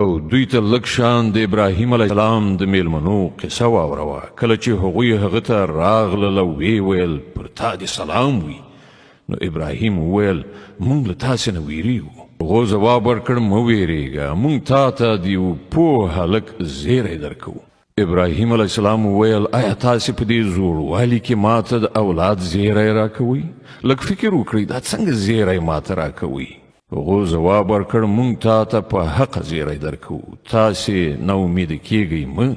او دوی ته لږ شان د ابراهیم علیه السلام د میلمنو قصه واوروه. کله چې هغوی هغه ته راغلل او ویې ویل پر تا دې سلام وي، نو ابراهیم وویل موږ له تاسې نه ویریږو. هغو ځواب ورکړ مه ویریږه، موږ تا ته د یو پوه هلک زیری درکوو. ابراهیم علیه السلام وویل آیا تاسې په دې زوړوالي کې ما ته د اولاد زیری راکوئ؟ لږ فکر وکړئ دا څنګه زیری ما ته راکوئ؟ هغو ځواب ورکړ موږ تا ته په حقه زیری درکوو، تاسې ناامیده کیږئ مه.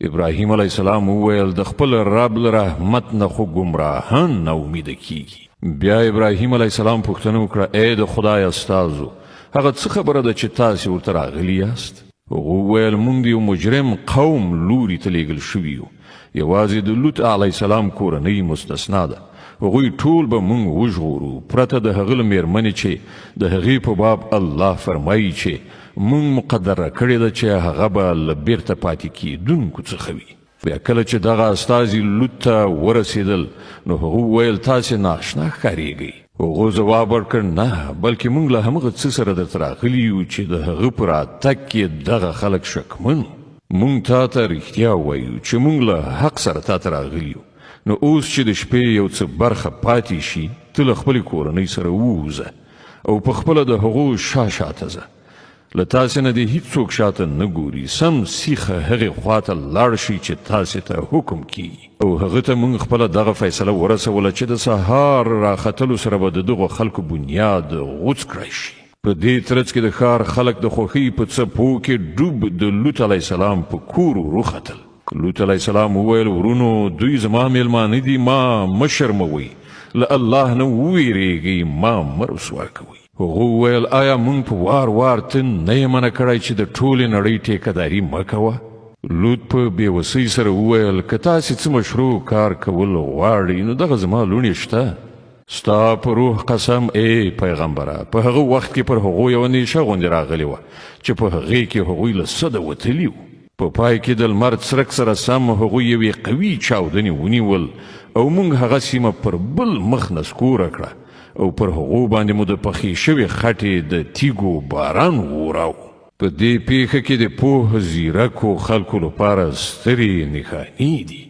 ابراهیم علیه السلام وویل د خپل رب له رحمت نه خو ګمراهان ناامیده کیږي. بیا ابراهیم علیه السلام پوښتنه وکړه ای د خدای استازو هغه څه خبره ده چې تاسې ورته راغلي یاست؟ هغو وویل موږ د یو مجرم قوم لوري ته لیږل شوي یو، یوازې د لوط علیه السلام کورنۍ مستثنا ده. هغوی ټول به موږ وژغورو پرته د هغه له میرمنې چې د هغې په باب الله فرمایي چې موږ مقدره کړې ده چې هغه به له بیرته پاتې کیدونکو څخه وي. بیا کله چې دغه استازي لوط ته ورسېدل نو هغه وویل تاسې ناشنا ښکارېږئ. هغو ځواب ورکړ نه بلکې موږ له همغه څه سره درته راغلي یو چې د هغه په راتګ کې دغه خلک شکمن. موږ تا ته رښتیا وایو چې موږ له حق سره تا ته راغلي یو. نو اوس چې د شپې یو څه برخه پاتې شي ته له خپلې کورنۍ سره ووځه او په خپله د هغو شاته ځه. له تاسې نه دې هیڅوک شاته نه ګوري، سم سیخه هغې خواته لاړ شي چې تاسې ته حکم کیږي. او هغه ته موږ خپله دغه فیصله ورسوله چې د سهار راختلو سره به د دغو خلکو بنیاد غوڅ کړی شي. په دې ترڅ کې د ښار خلک د خوښۍ په څپو کې ډوب د لوط علیه السلام په کور وروختل. لوط علیه السلام وویل ورونو دوی زما میلمانه دي، ما مه شرموئ، له الله نه وویریږئ، ما مه رسوا کوئ. هغو وویل آیا موږ په وار وار ته نه یې منع کړی چې د ټولې نړۍ ټیکهداري مه کوه؟ لوط په بېوسۍ سره وویل که تاسې څه مشروع کار کول غواړئ نو دغه زما لوڼې شته. ستا په روح قسم ای پیغمبره په هغه وخت کې پر هغو یوه نیشه غوندې راغلې وه چې په هغې کې هغوی له سده وتلي وو. په پای کې د لمر څرک سره سم هغوی یوې قوي چاودنې ونیول او موږ هغه سیمه پر بل مخ نسکوره کړه او پر هغو باندې مو د پخې شوې خټې د تیږو باران ووراو. په دې پیښه کې د پوه زیرکو خلکو لپاره سترې نښانې دي.